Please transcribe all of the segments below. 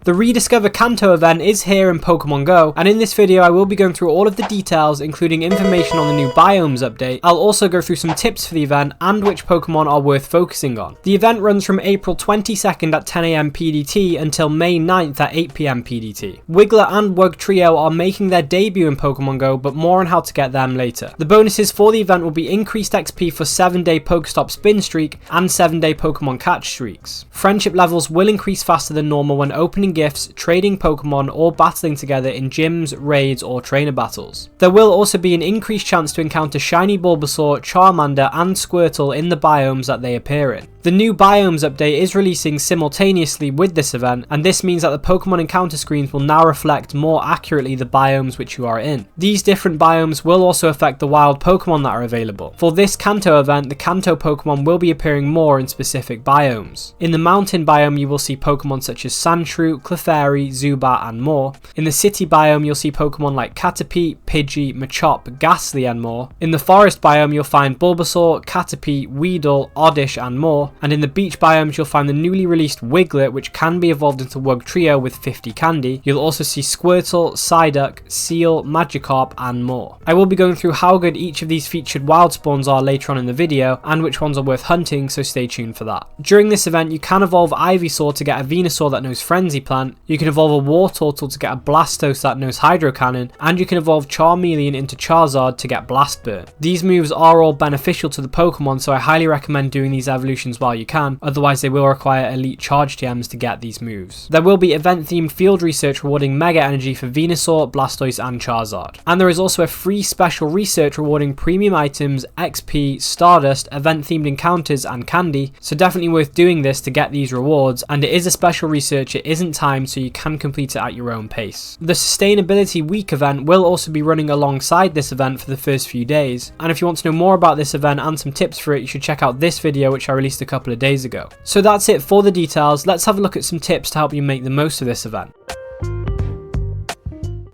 The Rediscover Kanto event is here in Pokemon Go, and in this video I will be going through all of the details, including information on the new biomes update. I'll also go through some tips for the event and which Pokemon are worth focusing on. The event runs from April 22nd at 10 AM PDT until May 9th at 8 PM PDT. Wiggler and Wugtrio are making their debut in Pokemon Go, but more on how to get them later. The bonuses for the event will be increased XP for 7-day Pokestop spin streak and 7-day Pokemon catch streaks. Friendship levels will increase faster than normal when opening gifts, trading Pokemon, or battling together in gyms, raids, or trainer battles. There will also be an increased chance to encounter shiny Bulbasaur, Charmander, and Squirtle in the biomes that they appear in. The new biomes update is releasing simultaneously with this event, and this means that the Pokemon encounter screens will now reflect more accurately the biomes which you are in. These different biomes will also affect the wild Pokemon that are available. For this Kanto event, the Kanto Pokemon will be appearing more in specific biomes. In the mountain biome you will see Pokemon such as Sandshrew, Clefairy, Zubat, and more. In the city biome you'll see Pokemon like Caterpie, Pidgey, Machop, Ghastly, and more. In the forest biome you'll find Bulbasaur, Caterpie, Weedle, Oddish, and more. And in the beach biomes you'll find the newly released Wiglet, which can be evolved into Wugtrio with 50 candy. You'll also see Squirtle, Psyduck, Seal, Magikarp, and more. I will be going through how good each of these featured wild spawns are later on in the video, and which ones are worth hunting, so stay tuned for that. During this event you can evolve Ivysaur to get a Venusaur that knows Frenzy Plant, you can evolve a Wartortle to get a Blastoise that knows Hydro Cannon, and you can evolve Charmeleon into Charizard to get Blast Burn. These moves are all beneficial to the Pokemon, so I highly recommend doing these evolutions while you can, otherwise they will require elite charge TMs to get these moves. There will be event themed field research rewarding Mega Energy for Venusaur, Blastoise, and Charizard. And there is also a free special research rewarding premium items, XP, Stardust, event themed encounters, and candy, so definitely worth doing this to get these rewards, and it is a special research, it isn't timed, so you can complete it at your own pace. The Sustainability Week event will also be running alongside this event for the first few days, and if you want to know more about this event and some tips for it, you should check out this video which I released a couple of days ago. So that's it for the details. Let's have a look at some tips to help you make the most of this event.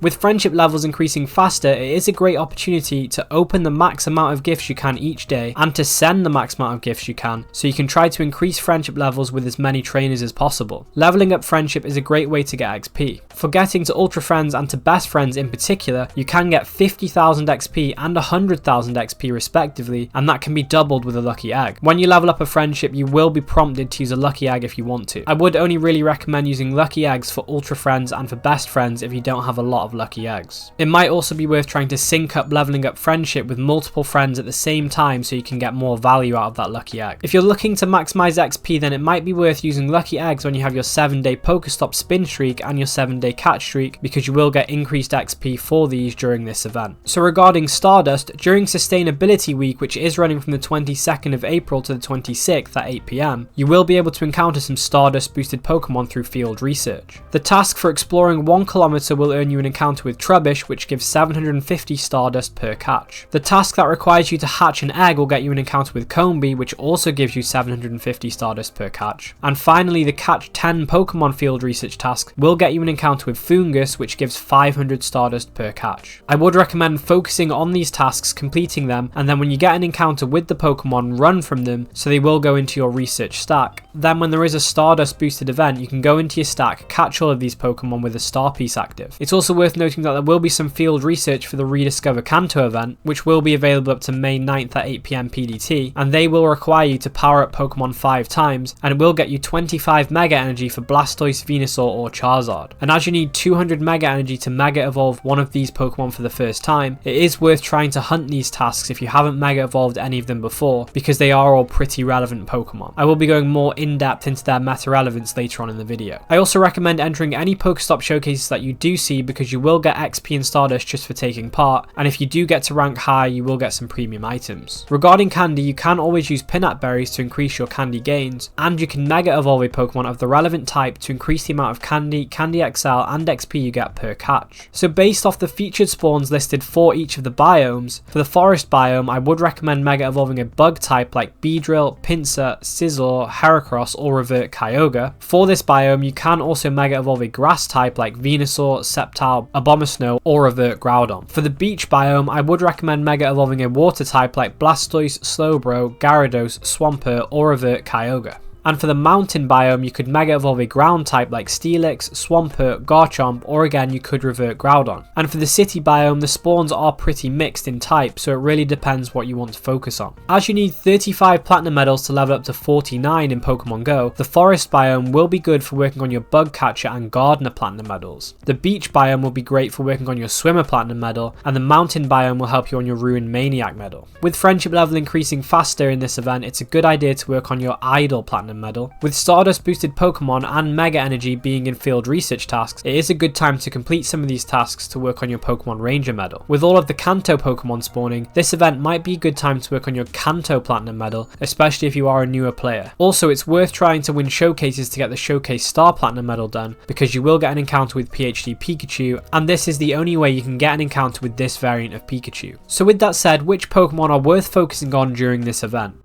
With friendship levels increasing faster, it is a great opportunity to open the max amount of gifts you can each day and to send the max amount of gifts you can, so you can try to increase friendship levels with as many trainers as possible. Leveling up friendship is a great way to get XP. For getting to Ultra Friends and to Best Friends in particular, you can get 50,000 XP and 100,000 XP respectively, and that can be doubled with a lucky egg. When you level up a friendship, you will be prompted to use a lucky egg if you want to. I would only really recommend using lucky eggs for Ultra Friends and for Best Friends if you don't have a lot of lucky eggs. It might also be worth trying to sync up leveling up friendship with multiple friends at the same time so you can get more value out of that lucky egg. If you're looking to maximize XP, then it might be worth using lucky eggs when you have your 7-day Pokestop spin streak and your 7-day catch streak, because you will get increased XP for these during this event. So regarding Stardust, during Sustainability Week, which is running from the 22nd of April to the 26th at 8 PM, you will be able to encounter some Stardust boosted Pokemon through field research. The task for exploring 1 kilometer will earn you an encounter with Trubbish, which gives 750 Stardust per catch. The task that requires you to hatch an egg will get you an encounter with Combee, which also gives you 750 Stardust per catch. And finally, the catch 10 Pokemon field research task will get you an encounter with Fungus, which gives 500 Stardust per catch. I would recommend focusing on these tasks, completing them, and then when you get an encounter with the Pokemon, run from them, so they will go into your research stack. Then when there is a Stardust boosted event, you can go into your stack, catch all of these Pokemon with a star piece active. It's also worth noting that there will be some field research for the Rediscover Kanto event, which will be available up to May 9th at 8 PM PDT, and they will require you to power up Pokemon 5 times, and it will get you 25 Mega Energy for Blastoise, Venusaur, or Charizard. And as you need 200 Mega Energy to Mega Evolve one of these Pokemon for the first time, it is worth trying to hunt these tasks if you haven't Mega Evolved any of them before, because they are all pretty relevant Pokemon. I will be going more in depth into their meta relevance later on in the video. I also recommend entering any Pokestop showcases that you do see, because you will get XP and Stardust just for taking part, and if you do get to rank high, you will get some premium items. Regarding candy, you can always use Pinat Berries to increase your candy gains, and you can Mega Evolve a Pokemon of the relevant type to increase the amount of candy, Candy XL, and XP you get per catch. So based off the featured spawns listed for each of the biomes, for the forest biome, I would recommend Mega Evolving a bug type like Beedrill, Pinsir, Scizor, Heracross, or Revert Kyogre. For this biome, you can also Mega Evolve a grass type like Venusaur, Sceptile, Abomasnow, or Revert Groudon. For the beach biome, I would recommend Mega Evolving a water type like Blastoise, Slowbro, Gyarados, Swampert, or Revert Kyogre. And for the mountain biome, you could mega evolve a ground type like Steelix, Swampert, Garchomp, or again you could revert Groudon. And for the city biome, the spawns are pretty mixed in type, so it really depends what you want to focus on. As you need 35 platinum medals to level up to 49 in Pokemon Go, the forest biome will be good for working on your bug catcher and gardener platinum medals. The beach biome will be great for working on your swimmer platinum medal, and the mountain biome will help you on your ruined maniac medal. With friendship level increasing faster in this event, it's a good idea to work on your idle platinum medal. With Stardust boosted Pokemon and Mega Energy being in field research tasks, it is a good time to complete some of these tasks to work on your Pokemon Ranger medal. With all of the Kanto Pokemon spawning, this event might be a good time to work on your Kanto Platinum medal, especially if you are a newer player. Also, it's worth trying to win showcases to get the Showcase Star Platinum medal done, because you will get an encounter with PhD Pikachu, and this is the only way you can get an encounter with this variant of Pikachu. So with that said, which Pokemon are worth focusing on during this event?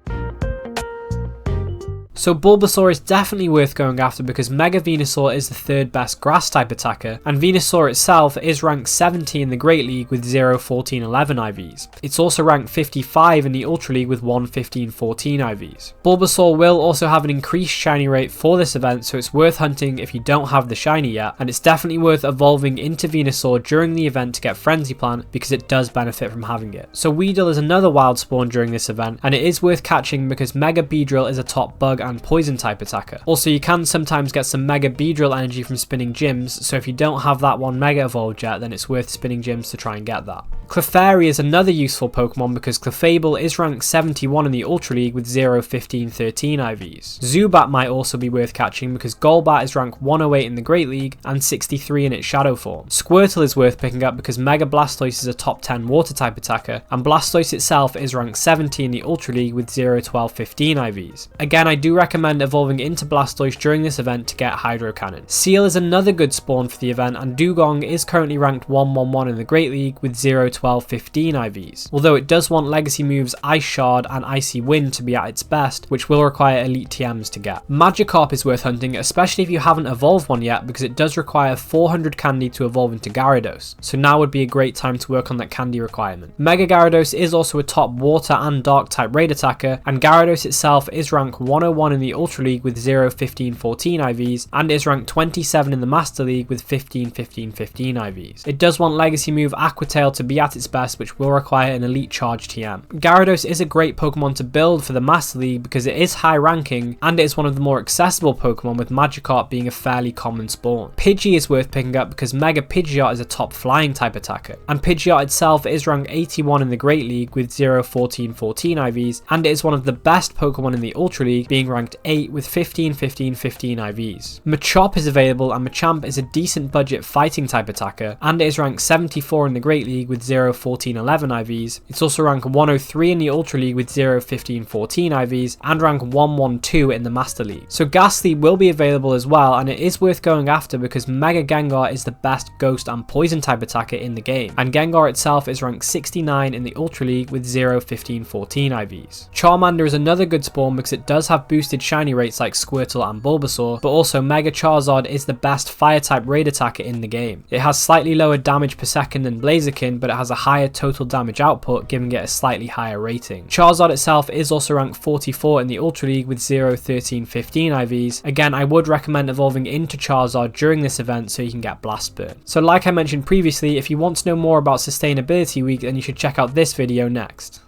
So Bulbasaur is definitely worth going after because Mega Venusaur is the third best grass type attacker, and Venusaur itself is ranked 70 in the Great League with 0, 14, 11 IVs. It's also ranked 55 in the Ultra League with 1, 15, 14 IVs. Bulbasaur will also have an increased shiny rate for this event, so it's worth hunting if you don't have the shiny yet, and it's definitely worth evolving into Venusaur during the event to get Frenzy Plant because it does benefit from having it. So Weedle is another wild spawn during this event, and it is worth catching because Mega Beedrill is a top bug and poison type attacker. Also, you can sometimes get some Mega Beedrill energy from spinning gyms, so if you don't have that one Mega evolved yet, then it's worth spinning gyms to try and get that. Clefairy is another useful Pokemon because Clefable is ranked 71 in the Ultra League with 0, 15, 13 IVs. Zubat might also be worth catching because Golbat is ranked 108 in the Great League and 63 in its Shadow form. Squirtle is worth picking up because Mega Blastoise is a top 10 water type attacker, and Blastoise itself is ranked 70 in the Ultra League with 0, 12, 15 IVs. Again, I do recommend evolving into Blastoise during this event to get Hydro Cannon. Seal is another good spawn for the event, and Dugong is currently ranked 111 in the Great League with 0, 12, 15 IVs. Although it does want legacy moves Ice Shard and Icy Wind to be at its best, which will require elite TMs to get. Magikarp is worth hunting, especially if you haven't evolved one yet, because it does require 400 candy to evolve into Gyarados, so now would be a great time to work on that candy requirement. Mega Gyarados is also a top water and dark type raid attacker, and Gyarados itself is ranked 101 in the Ultra League with 0, 15, 14 IVs, and is ranked 27 in the Master League with 15, 15, 15 IVs. It does want legacy move Aqua Tail to be at its best, which will require an elite charge TM. Gyarados is a great Pokemon to build for the Master League because it is high ranking, and it is one of the more accessible Pokemon, with Magikarp being a fairly common spawn. Pidgey is worth picking up because Mega Pidgeot is a top flying type attacker, and Pidgeot itself is ranked 81 in the Great League with 0, 14, 14 IVs, and it is one of the best Pokemon in the Ultra League, being ranked 8 with 15, 15, 15 IVs. Machop is available, and Machamp is a decent budget fighting type attacker, and it is ranked 74 in the Great League with 0, 14, 11 IVs. It's also ranked 103 in the Ultra League with 0, 15, 14 IVs, and rank 112 in the Master League. So Ghastly will be available as well, and it is worth going after because Mega Gengar is the best ghost and poison type attacker in the game, and Gengar itself is ranked 69 in the Ultra League with 0, 15, 14 IVs. Charmander is another good spawn because it does have boosted shiny rates like Squirtle and Bulbasaur, but also Mega Charizard is the best fire type raid attacker in the game. It has slightly lower damage per second than Blaziken, but it has a higher total damage output, giving it a slightly higher rating. Charizard itself is also ranked 44 in the Ultra League with 0, 13, 15 IVs. Again, I would recommend evolving into Charizard during this event so you can get Blast Burn. So like I mentioned previously, if you want to know more about Sustainability Week, then you should check out this video next.